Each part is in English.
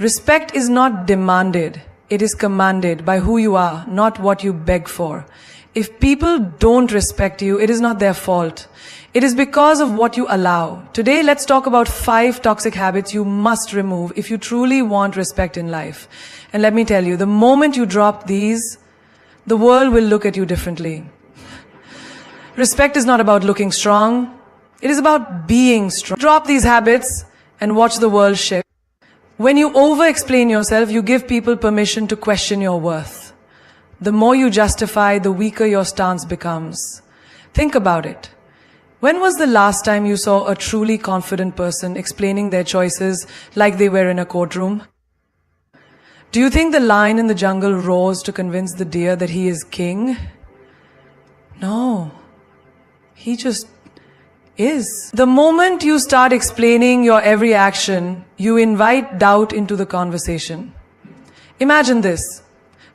Respect is not demanded, it is commanded by who you are, not what you beg for. If people don't respect you, it is not their fault. It is because of what you allow. Today, let's talk about 5 toxic habits you must remove if you truly want respect in life. And let me tell you, the moment you drop these, the world will look at you differently. Respect is not about looking strong. It is about being strong. Drop these habits and watch the world shift. When you over-explain yourself, you give people permission to question your worth. The more you justify, the weaker your stance becomes. Think about it. When was the last time you saw a truly confident person explaining their choices like they were in a courtroom? Do you think the lion in the jungle roars to convince the deer that he is king? No. He just is. The moment you start explaining your every action, you invite doubt into the conversation. Imagine this.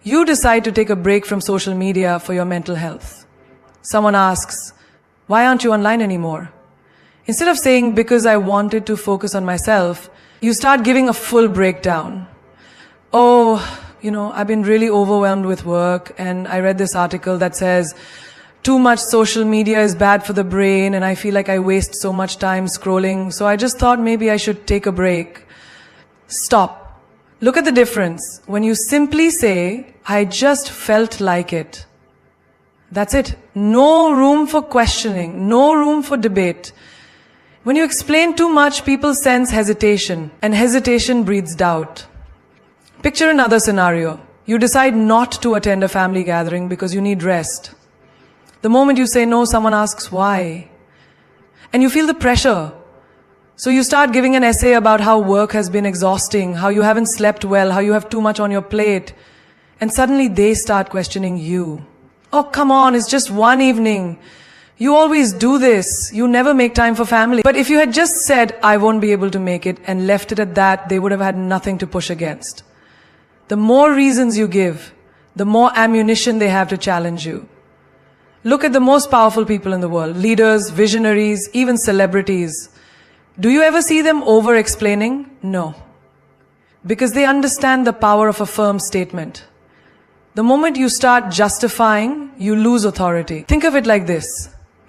You decide to take a break from social media for your mental health. Someone asks, "Why aren't you online anymore?" Instead of saying, "Because I wanted to focus on myself," you start giving a full breakdown. "Oh, I've been really overwhelmed with work, and I read this article that says, too much social media is bad for the brain, and I feel like I waste so much time scrolling, so I just thought maybe I should take a break." Stop. Look at the difference. When you simply say, "I just felt like it." That's it. No room for questioning, no room for debate. When you explain too much, people sense hesitation, and hesitation breeds doubt. Picture another scenario. You decide not to attend a family gathering because you need rest. The moment you say no, someone asks why. And you feel the pressure. So you start giving an essay about how work has been exhausting, how you haven't slept well, how you have too much on your plate. And suddenly they start questioning you. "Oh, come on, it's just one evening. You always do this. You never make time for family." But if you had just said, "I won't be able to make it," and left it at that, they would have had nothing to push against. The more reasons you give, the more ammunition they have to challenge you. Look at the most powerful people in the world, leaders, visionaries, even celebrities. Do you ever see them over-explaining? No. Because they understand the power of a firm statement. The moment you start justifying, you lose authority. Think of it like this.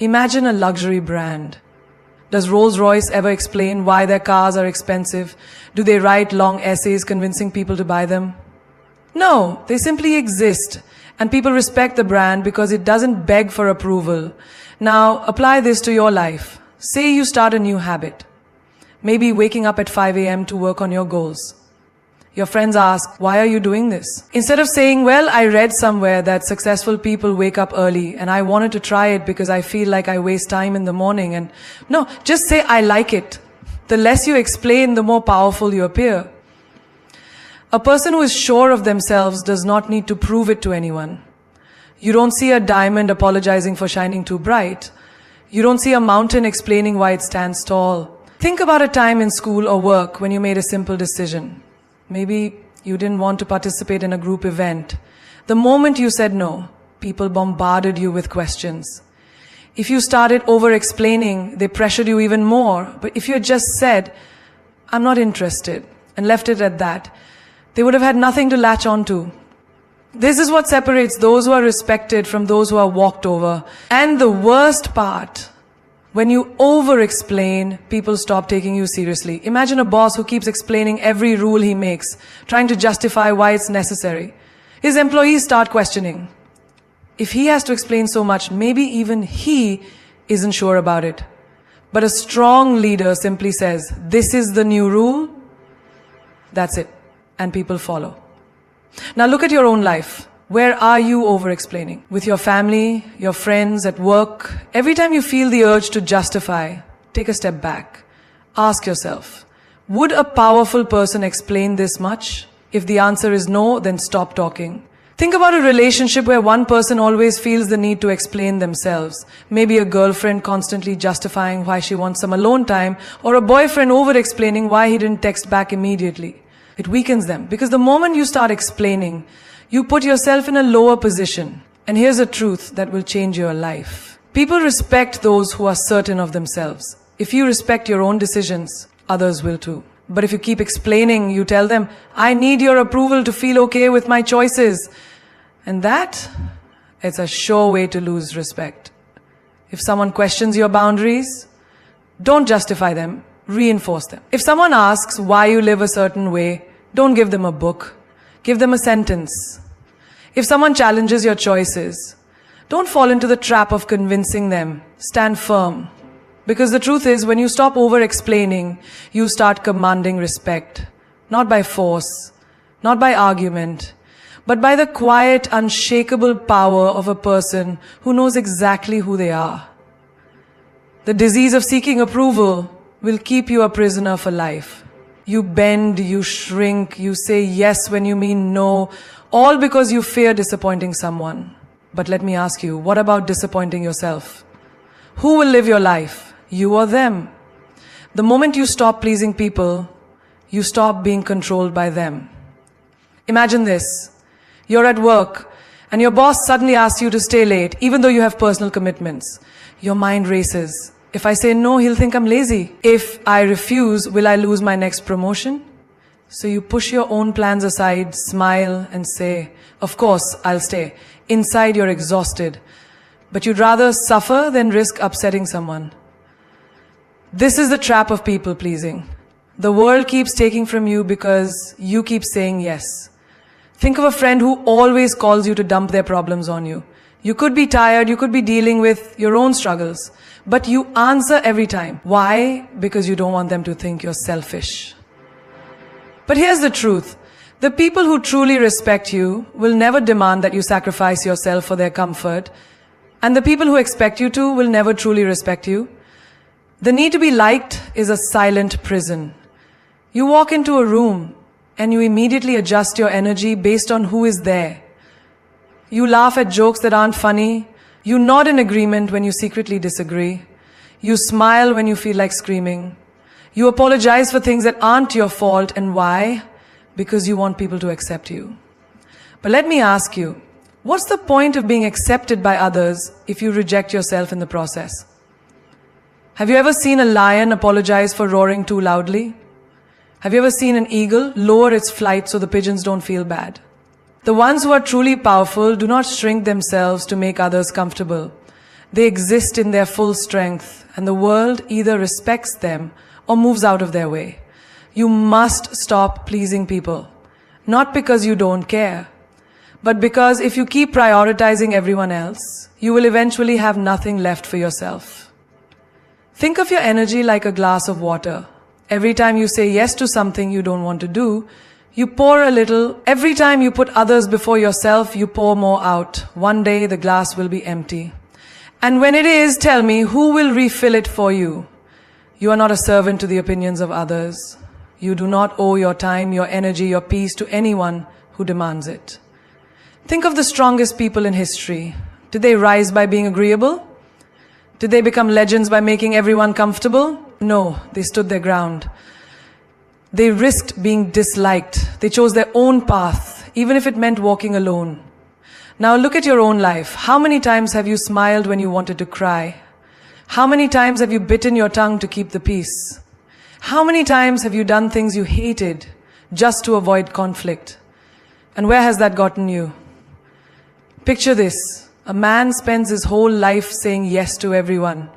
Imagine a luxury brand. Does Rolls-Royce ever explain why their cars are expensive? Do they write long essays convincing people to buy them? No, they simply exist. And people respect the brand because it doesn't beg for approval. Now, apply this to your life. Say you start a new habit. Maybe waking up at 5 a.m. to work on your goals. Your friends ask, "Why are you doing this?" Instead of saying, "Well, I read somewhere that successful people wake up early and I wanted to try it because I feel like I waste time in the morning." And no, just say, "I like it." The less you explain, the more powerful you appear. A person who is sure of themselves does not need to prove it to anyone. You don't see a diamond apologizing for shining too bright. You don't see a mountain explaining why it stands tall. Think about a time in school or work when you made a simple decision. Maybe you didn't want to participate in a group event. The moment you said no, people bombarded you with questions. If you started over-explaining, they pressured you even more. But if you had just said, "I'm not interested," and left it at that, they would have had nothing to latch on to. This is what separates those who are respected from those who are walked over. And the worst part, when you over-explain, people stop taking you seriously. Imagine a boss who keeps explaining every rule he makes, trying to justify why it's necessary. His employees start questioning. If he has to explain so much, maybe even he isn't sure about it. But a strong leader simply says, "This is the new rule." That's it. And people follow. Now look at your own life. Where are you over-explaining? With your family, your friends, at work? Every time you feel the urge to justify, take a step back. Ask yourself, would a powerful person explain this much? If the answer is no, then stop talking. Think about a relationship where one person always feels the need to explain themselves. Maybe a girlfriend constantly justifying why she wants some alone time, or a boyfriend over-explaining why he didn't text back immediately. It weakens them, because the moment you start explaining, you put yourself in a lower position. And here's a truth that will change your life. People respect those who are certain of themselves. If you respect your own decisions, others will too. But if you keep explaining, you tell them, I need your approval to feel okay with my choices. And that, it's a sure way to lose respect. If someone questions your boundaries, don't justify them, reinforce them. If someone asks why you live a certain way, don't give them a book, give them a sentence. If someone challenges your choices, don't fall into the trap of convincing them. Stand firm. Because the truth is, when you stop over-explaining, you start commanding respect. Not by force, not by argument, but by the quiet, unshakable power of a person who knows exactly who they are. The disease of seeking approval will keep you a prisoner for life. You bend, you shrink, you say yes when you mean no, all because you fear disappointing someone. But let me ask you, what about disappointing yourself? Who will live your life? You or them? The moment you stop pleasing people, you stop being controlled by them. Imagine this. You're at work and your boss suddenly asks you to stay late even though you have personal commitments. Your mind races. If I say no, he'll think I'm lazy. If I refuse, will I lose my next promotion? So you push your own plans aside, smile and say, of course, I'll stay. Inside you're exhausted. But you'd rather suffer than risk upsetting someone. This is the trap of people pleasing. The world keeps taking from you because you keep saying yes. Think of a friend who always calls you to dump their problems on you. You could be tired, you could be dealing with your own struggles, but you answer every time. Why? Because you don't want them to think you're selfish. But here's the truth. The people who truly respect you will never demand that you sacrifice yourself for their comfort, and the people who expect you to will never truly respect you. The need to be liked is a silent prison. You walk into a room and you immediately adjust your energy based on who is there. You laugh at jokes that aren't funny. You nod in agreement when you secretly disagree. You smile when you feel like screaming. You apologize for things that aren't your fault. And why? Because you want people to accept you. But let me ask you, what's the point of being accepted by others if you reject yourself in the process? Have you ever seen a lion apologize for roaring too loudly? Have you ever seen an eagle lower its flight so the pigeons don't feel bad? The ones who are truly powerful do not shrink themselves to make others comfortable. They exist in their full strength, and the world either respects them or moves out of their way. You must stop pleasing people. Not because you don't care, but because if you keep prioritizing everyone else, you will eventually have nothing left for yourself. Think of your energy like a glass of water. Every time you say yes to something you don't want to do, you pour a little. Every time you put others before yourself, you pour more out. One day the glass will be empty. And when it is, tell me, who will refill it for you? You are not a servant to the opinions of others. You do not owe your time, your energy, your peace to anyone who demands it. Think of the strongest people in history. Did they rise by being agreeable? Did they become legends by making everyone comfortable? No, they stood their ground. They risked being disliked. They chose their own path, even if it meant walking alone. Now look at your own life. How many times have you smiled when you wanted to cry? How many times have you bitten your tongue to keep the peace? How many times have you done things you hated just to avoid conflict? And where has that gotten you? Picture this. A man spends his whole life saying yes to everyone.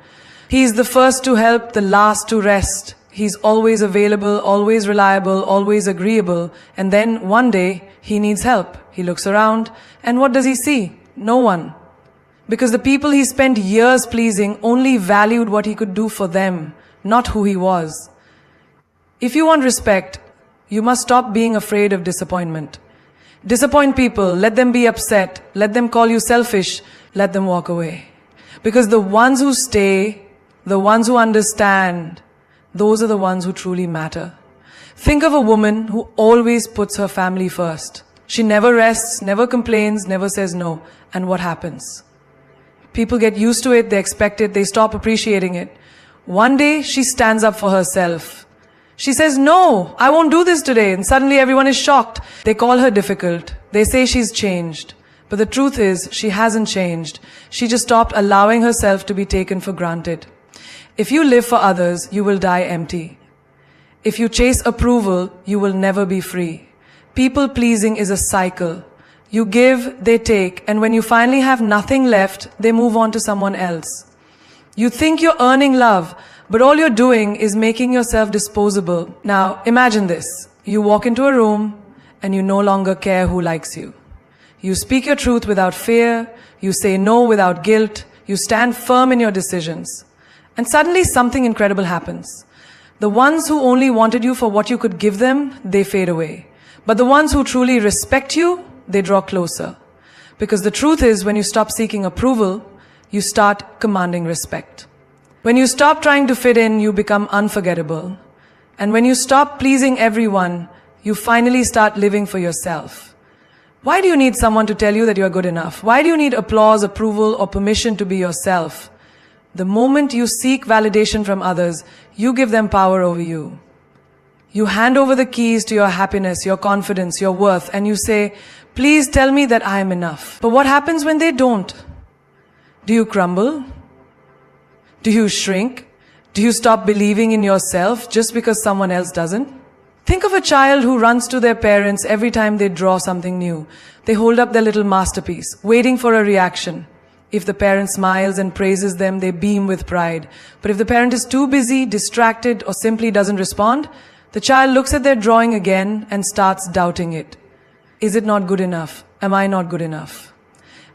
He's the first to help, the last to rest. He's always available, always reliable, always agreeable. And then one day, he needs help. He looks around, and what does he see? No one. Because the people he spent years pleasing only valued what he could do for them, not who he was. If you want respect, you must stop being afraid of disappointment. Disappoint people, let them be upset, let them call you selfish, let them walk away. Because the ones who stay, the ones who understand, those are the ones who truly matter. Think of a woman who always puts her family first. She never rests, never complains, never says no. And what happens? People get used to it, they expect it, they stop appreciating it. One day, she stands up for herself. She says, no, I won't do this today. And suddenly everyone is shocked. They call her difficult. They say she's changed. But the truth is, she hasn't changed. She just stopped allowing herself to be taken for granted. If you live for others, you will die empty. If you chase approval, you will never be free. People pleasing is a cycle. You give, they take, and when you finally have nothing left, they move on to someone else. You think you're earning love, but all you're doing is making yourself disposable. Now, imagine this. You walk into a room, and you no longer care who likes you. You speak your truth without fear, you say no without guilt, you stand firm in your decisions. And suddenly something incredible happens. The ones who only wanted you for what you could give them, they fade away. But the ones who truly respect you, they draw closer. Because the truth is, when you stop seeking approval, you start commanding respect. When you stop trying to fit in, you become unforgettable. And when you stop pleasing everyone, you finally start living for yourself. Why do you need someone to tell you that you're good enough? Why do you need applause, approval, or permission to be yourself? The moment you seek validation from others, you give them power over you. You hand over the keys to your happiness, your confidence, your worth, and you say, please tell me that I am enough. But what happens when they don't? Do you crumble? Do you shrink? Do you stop believing in yourself just because someone else doesn't? Think of a child who runs to their parents every time they draw something new. They hold up their little masterpiece, waiting for a reaction. If the parent smiles and praises them, they beam with pride. But if the parent is too busy, distracted, or simply doesn't respond, the child looks at their drawing again and starts doubting it. Is it not good enough? Am I not good enough?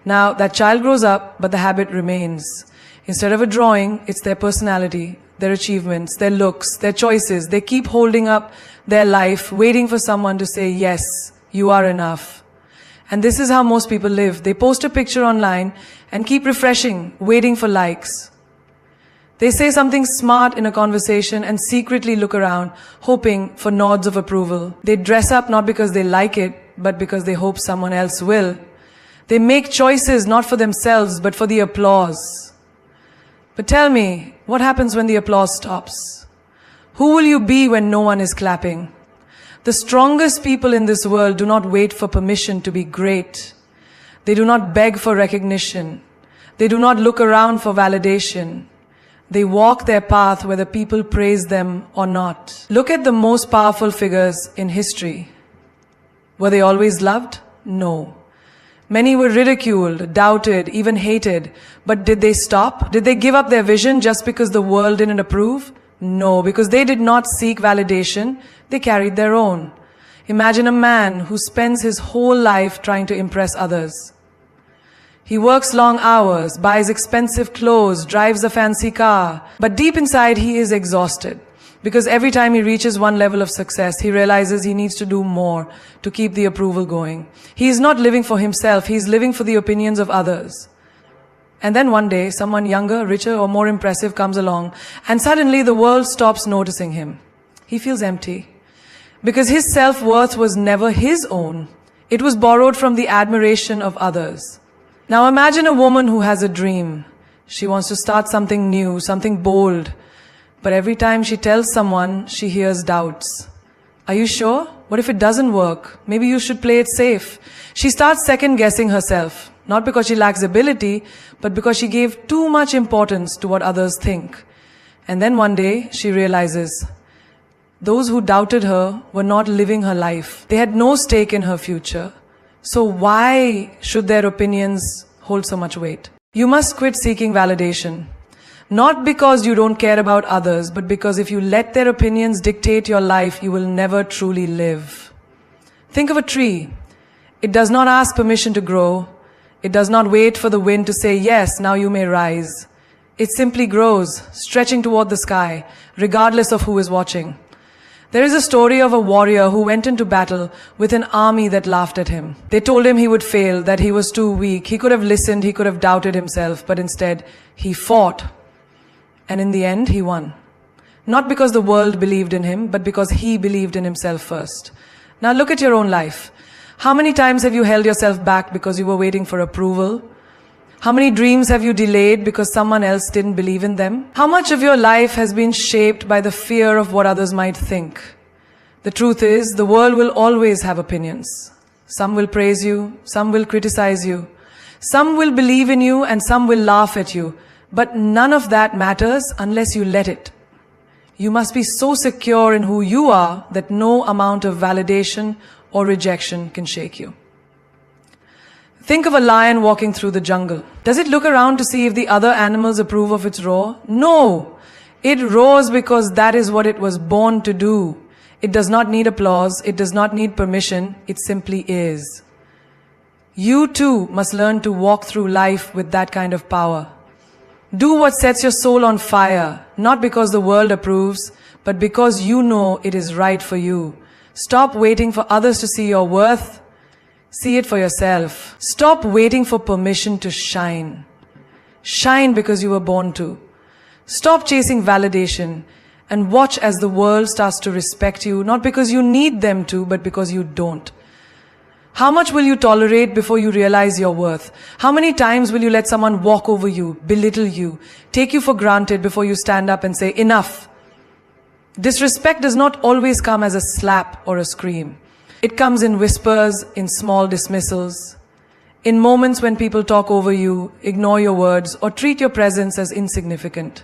Now, that child grows up, but the habit remains. Instead of a drawing, it's their personality, their achievements, their looks, their choices. They keep holding up their life, waiting for someone to say, yes, you are enough. And this is how most people live. They post a picture online and keep refreshing, waiting for likes. They say something smart in a conversation and secretly look around, hoping for nods of approval. They dress up not because they like it, but because they hope someone else will. They make choices not for themselves, but for the applause. But tell me, what happens when the applause stops? Who will you be when no one is clapping? The strongest people in this world do not wait for permission to be great. They do not beg for recognition. They do not look around for validation. They walk their path whether people praise them or not. Look at the most powerful figures in history. Were they always loved? No. Many were ridiculed, doubted, even hated. But did they stop? Did they give up their vision just because the world didn't approve? No, because they did not seek validation. They carried their own. Imagine a man who spends his whole life trying to impress others. He works long hours, buys expensive clothes, drives a fancy car. But deep inside, he is exhausted. Because every time he reaches one level of success, he realizes he needs to do more to keep the approval going. He is not living for himself, he is living for the opinions of others. And then one day, someone younger, richer, or more impressive comes along, and suddenly the world stops noticing him. He feels empty. Because his self-worth was never his own. It was borrowed from the admiration of others. Now imagine a woman who has a dream. She wants to start something new, something bold. But every time she tells someone, she hears doubts. Are you sure? What if it doesn't work? Maybe you should play it safe. She starts second-guessing herself. Not because she lacks ability, but because she gave too much importance to what others think. And then one day, she realizes, those who doubted her were not living her life. They had no stake in her future. So why should their opinions hold so much weight? You must quit seeking validation. Not because you don't care about others, but because if you let their opinions dictate your life, you will never truly live. Think of a tree. It does not ask permission to grow. It does not wait for the wind to say, yes, now you may rise. It simply grows, stretching toward the sky, regardless of who is watching. There is a story of a warrior who went into battle with an army that laughed at him. They told him he would fail, that he was too weak. He could have listened, he could have doubted himself, but instead he fought. And in the end, he won. Not because the world believed in him, but because he believed in himself first. Now look at your own life. How many times have you held yourself back because you were waiting for approval? How many dreams have you delayed because someone else didn't believe in them? How much of your life has been shaped by the fear of what others might think? The truth is, the world will always have opinions. Some will praise you, some will criticize you. Some will believe in you and some will laugh at you. But none of that matters unless you let it. You must be so secure in who you are that no amount of validation or rejection can shake you. Think of a lion walking through the jungle. Does it look around to see if the other animals approve of its roar? No! It roars because that is what it was born to do. It does not need applause, it does not need permission, it simply is. You too must learn to walk through life with that kind of power. Do what sets your soul on fire, not because the world approves, but because you know it is right for you. Stop waiting for others to see your worth. See it for yourself. Stop waiting for permission to shine. Shine because you were born to. Stop chasing validation and watch as the world starts to respect you, not because you need them to, but because you don't. How much will you tolerate before you realize your worth? How many times will you let someone walk over you, belittle you, take you for granted before you stand up and say, enough? Disrespect does not always come as a slap or a scream. It comes in whispers, in small dismissals, in moments when people talk over you, ignore your words, or treat your presence as insignificant.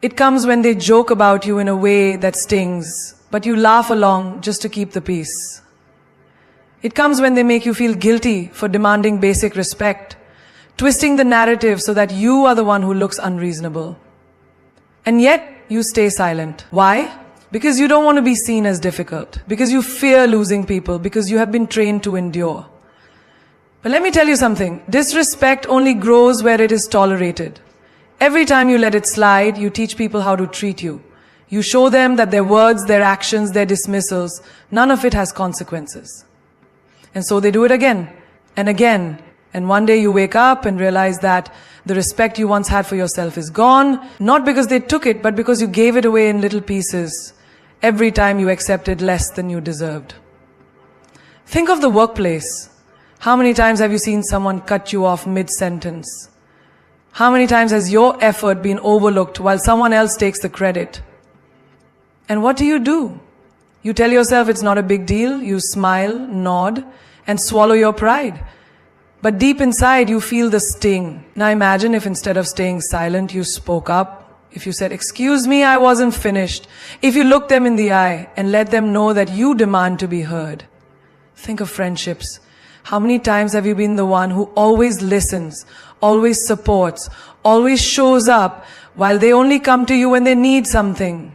It comes when they joke about you in a way that stings, but you laugh along just to keep the peace. It comes when they make you feel guilty for demanding basic respect, twisting the narrative so that you are the one who looks unreasonable. And yet, you stay silent. Why? Because you don't want to be seen as difficult, because you fear losing people, because you have been trained to endure. But let me tell you something. Disrespect only grows where it is tolerated. Every time you let it slide, you teach people how to treat you. You show them that their words, their actions, their dismissals, none of it has consequences. And so they do it again and again. And one day you wake up and realize that the respect you once had for yourself is gone, not because they took it, but because you gave it away in little pieces every time you accepted less than you deserved. Think of the workplace. How many times have you seen someone cut you off mid-sentence? How many times has your effort been overlooked while someone else takes the credit? And what do? You tell yourself it's not a big deal, you smile, nod, and swallow your pride. But deep inside, you feel the sting. Now imagine if instead of staying silent, you spoke up. If you said, "Excuse me, I wasn't finished." If you looked them in the eye and let them know that you demand to be heard. Think of friendships. How many times have you been the one who always listens, always supports, always shows up, while they only come to you when they need something?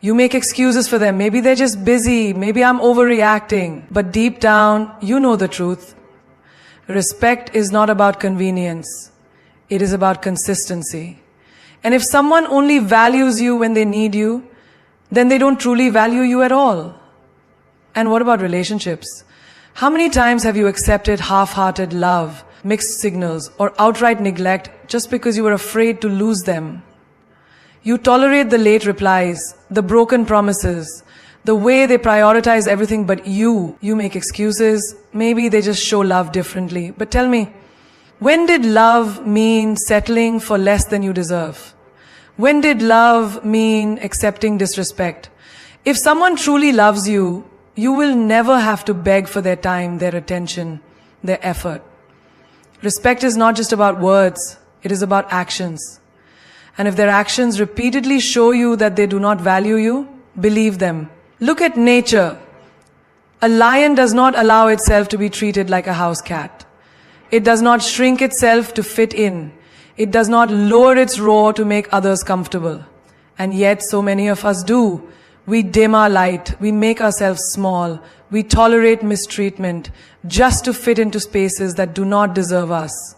You make excuses for them. Maybe they're just busy. Maybe I'm overreacting. But deep down, you know the truth. Respect is not about convenience. It is about consistency. And if someone only values you when they need you, then they don't truly value you at all. And what about relationships? How many times have you accepted half-hearted love, mixed signals, or outright neglect just because you were afraid to lose them? You tolerate the late replies, the broken promises, the way they prioritize everything but you. You make excuses. Maybe they just show love differently. But tell me, when did love mean settling for less than you deserve? When did love mean accepting disrespect? If someone truly loves you, you will never have to beg for their time, their attention, their effort. Respect is not just about words. It is about actions. And if their actions repeatedly show you that they do not value you, believe them. Look at nature. A lion does not allow itself to be treated like a house cat. It does not shrink itself to fit in. It does not lower its roar to make others comfortable. And yet so many of us do. We dim our light. We make ourselves small. We tolerate mistreatment just to fit into spaces that do not deserve us.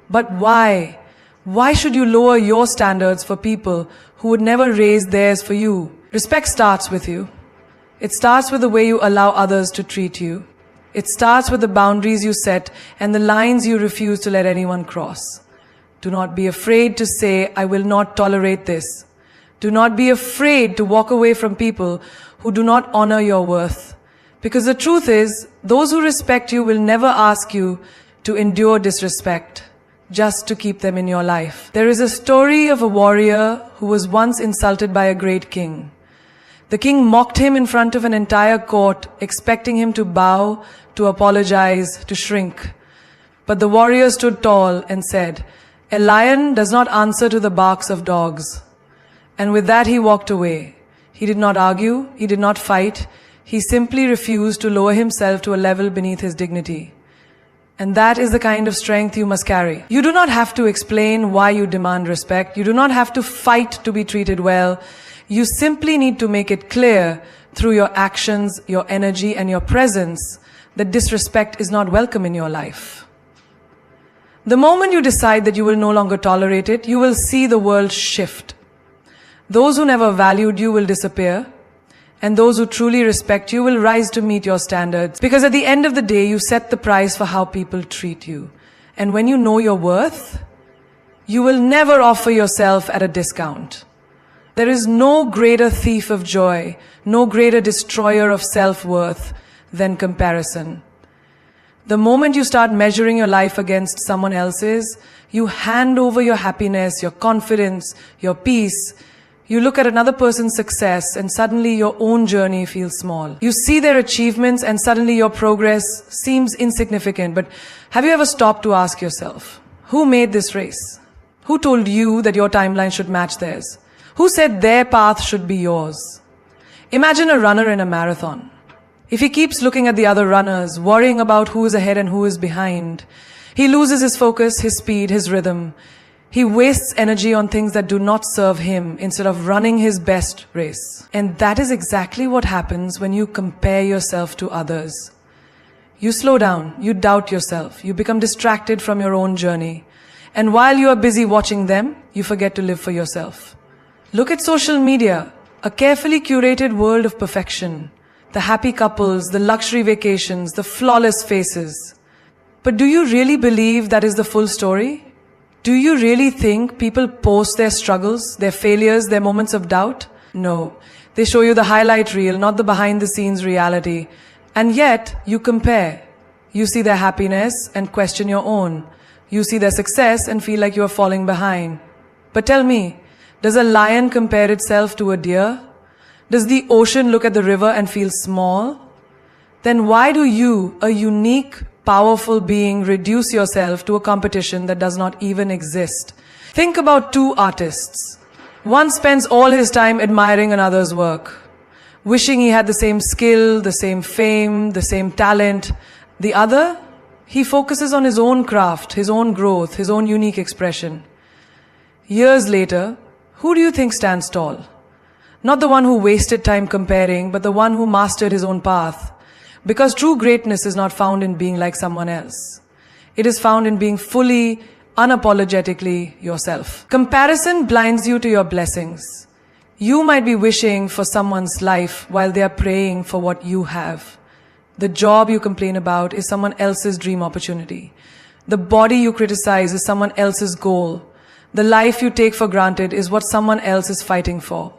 But why? Why should you lower your standards for people who would never raise theirs for you? Respect starts with you. It starts with the way you allow others to treat you. It starts with the boundaries you set and the lines you refuse to let anyone cross. Do not be afraid to say, "I will not tolerate this." Do not be afraid to walk away from people who do not honor your worth. Because the truth is, those who respect you will never ask you to endure disrespect just to keep them in your life. There is a story of a warrior who was once insulted by a great king. The king mocked him in front of an entire court, expecting him to bow, to apologize, to shrink. But the warrior stood tall and said, "A lion does not answer to the barks of dogs. And with that he walked away. He did not argue, he did not fight, he simply refused to lower himself to a level beneath his dignity. And that is the kind of strength you must carry. You do not have to explain why you demand respect. You do not have to fight to be treated well. You simply need to make it clear through your actions, your energy, and your presence that disrespect is not welcome in your life. The moment you decide that you will no longer tolerate it, you will see the world shift. Those who never valued you will disappear, and those who truly respect you will rise to meet your standards. Because at the end of the day, you set the price for how people treat you. And when you know your worth, you will never offer yourself at a discount. There is no greater thief of joy, no greater destroyer of self-worth than comparison. The moment you start measuring your life against someone else's, you hand over your happiness, your confidence, your peace. You look at another person's success and suddenly your own journey feels small. You see their achievements and suddenly your progress seems insignificant. But have you ever stopped to ask yourself, who made this race? Who told you that your timeline should match theirs? Who said their path should be yours? Imagine a runner in a marathon. If he keeps looking at the other runners, worrying about who is ahead and who is behind, he loses his focus, his speed, his rhythm. He wastes energy on things that do not serve him instead of running his best race. And that is exactly what happens when you compare yourself to others. You slow down, you doubt yourself, you become distracted from your own journey. And while you are busy watching them, you forget to live for yourself. Look at social media, a carefully curated world of perfection. The happy couples, the luxury vacations, the flawless faces. But do you really believe that is the full story? Do you really think people post their struggles, their failures, their moments of doubt? No. They show you the highlight reel, not the behind-the-scenes reality. And yet, you compare. You see their happiness and question your own. You see their success and feel like you are falling behind. But tell me, does a lion compare itself to a deer? Does the ocean look at the river and feel small? Then why do you, a unique, powerful being, reduce yourself to a competition that does not even exist? Think about two artists. One spends all his time admiring another's work, wishing he had the same skill, the same fame, the same talent. The other, he focuses on his own craft, his own growth, his own unique expression. Years later, who do you think stands tall? Not the one who wasted time comparing, but the one who mastered his own path. Because true greatness is not found in being like someone else. It is found in being fully, unapologetically yourself. Comparison blinds you to your blessings. You might be wishing for someone's life while they are praying for what you have. The job you complain about is someone else's dream opportunity. The body you criticize is someone else's goal. The life you take for granted is what someone else is fighting for.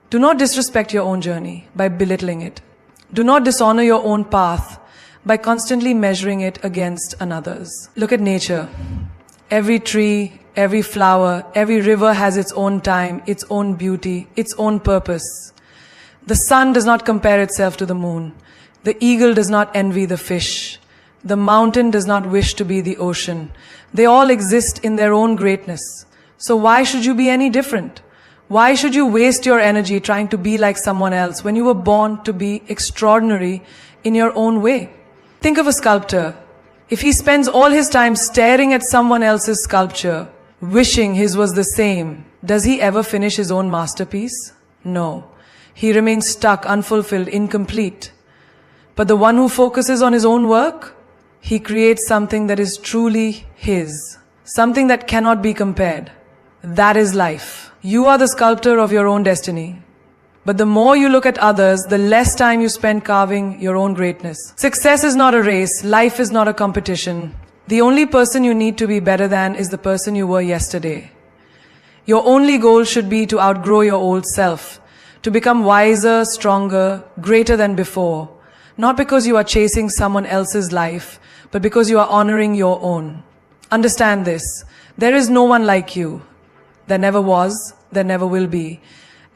Do not disrespect your own journey by belittling it. Do not dishonor your own path by constantly measuring it against another's. Look at nature. Every tree, every flower, every river has its own time, its own beauty, its own purpose. The sun does not compare itself to the moon. The eagle does not envy the fish. The mountain does not wish to be the ocean. They all exist in their own greatness. So why should you be any different? Why should you waste your energy trying to be like someone else when you were born to be extraordinary in your own way? Think of a sculptor. If he spends all his time staring at someone else's sculpture, wishing his was the same, does he ever finish his own masterpiece? No. He remains stuck, unfulfilled, incomplete. But the one who focuses on his own work, he creates something that is truly his, something that cannot be compared. That is life. You are the sculptor of your own destiny. But the more you look at others, the less time you spend carving your own greatness. Success is not a race. Life is not a competition. The only person you need to be better than is the person you were yesterday. Your only goal should be to outgrow your old self, to become wiser, stronger, greater than before. Not because you are chasing someone else's life, but because you are honoring your own. Understand this. There is no one like you. There never was, there never will be.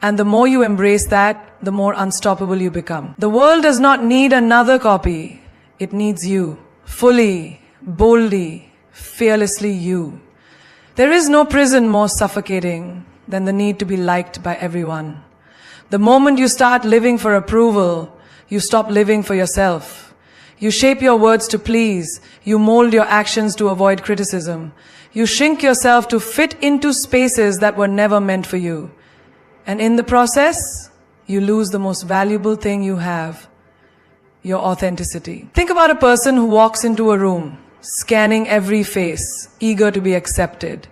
And the more you embrace that, the more unstoppable you become. The world does not need another copy. It needs you. Fully, boldly, fearlessly you. There is no prison more suffocating than the need to be liked by everyone. The moment you start living for approval, you stop living for yourself. You shape your words to please. You mold your actions to avoid criticism. You shrink yourself to fit into spaces that were never meant for you. And in the process, you lose the most valuable thing you have, your authenticity. Think about a person who walks into a room, scanning every face, eager to be accepted.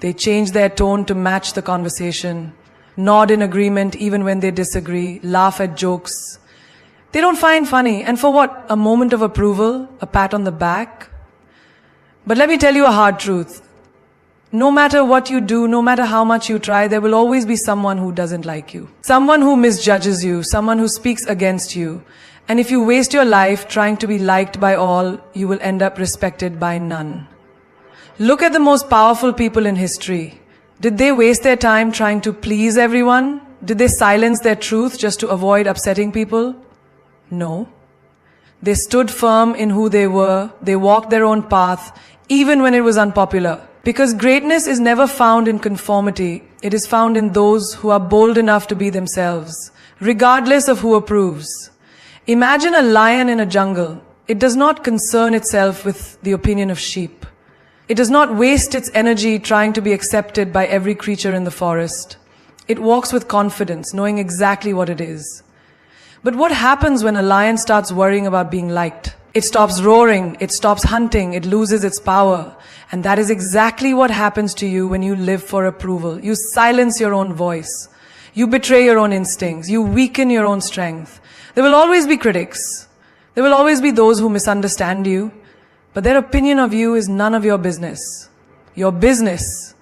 They change their tone to match the conversation, nod in agreement even when they disagree, laugh at jokes they don't find funny. And for what? A moment of approval, a pat on the back? But let me tell you a hard truth. No matter what you do, no matter how much you try, there will always be someone who doesn't like you. Someone who misjudges you, someone who speaks against you. And if you waste your life trying to be liked by all, you will end up respected by none. Look at the most powerful people in history. Did they waste their time trying to please everyone? Did they silence their truth just to avoid upsetting people? No. They stood firm in who they were. They walked their own path, even when it was unpopular. Because greatness is never found in conformity. It is found in those who are bold enough to be themselves, regardless of who approves. Imagine a lion in a jungle. It does not concern itself with the opinion of sheep. It does not waste its energy trying to be accepted by every creature in the forest. It walks with confidence, knowing exactly what it is. But what happens when a lion starts worrying about being liked? It stops roaring, it stops hunting, it loses its power. And that is exactly what happens to you when you live for approval. You silence your own voice. You betray your own instincts. You weaken your own strength. There will always be critics. There will always be those who misunderstand you. But their opinion of you is none of your business. Your business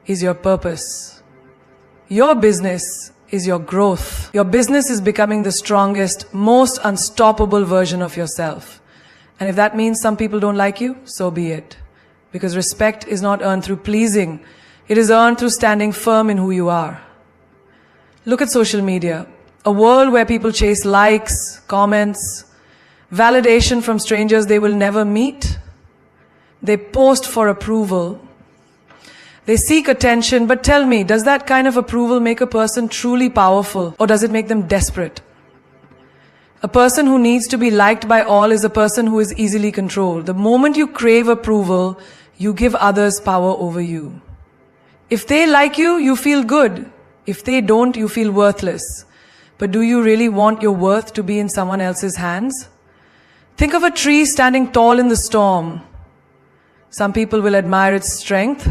is your purpose. Your business is your growth. Your business is becoming the strongest, most unstoppable version of yourself. And if that means some people don't like you, so be it. Because respect is not earned through pleasing. It is earned through standing firm in who you are. Look at social media. A world where people chase likes, comments, validation from strangers they will never meet. They post for approval. They seek attention, but tell me, does that kind of approval make a person truly powerful, or does it make them desperate? A person who needs to be liked by all is a person who is easily controlled. The moment you crave approval, you give others power over you. If they like you, you feel good. If they don't, you feel worthless. But do you really want your worth to be in someone else's hands? Think of a tree standing tall in the storm. Some people will admire its strength.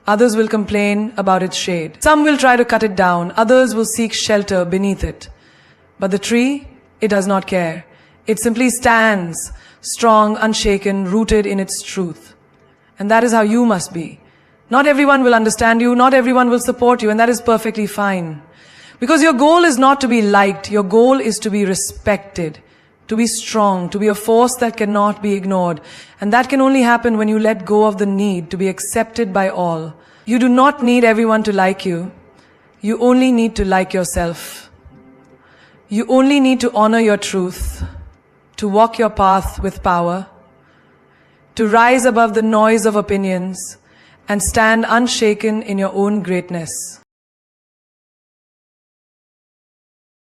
Others will complain about its shade. Some will try to cut it down. Others will seek shelter beneath it. But the tree, it does not care. It simply stands, strong, unshaken, rooted in its truth. And that is how you must be. Not everyone will understand you. Not everyone will support you. And that is perfectly fine. Because your goal is not to be liked. Your goal is to be respected. To be strong, to be a force that cannot be ignored. And that can only happen when you let go of the need to be accepted by all. You do not need everyone to like you. You only need to like yourself. You only need to honor your truth, to walk your path with power, to rise above the noise of opinions, and stand unshaken in your own greatness.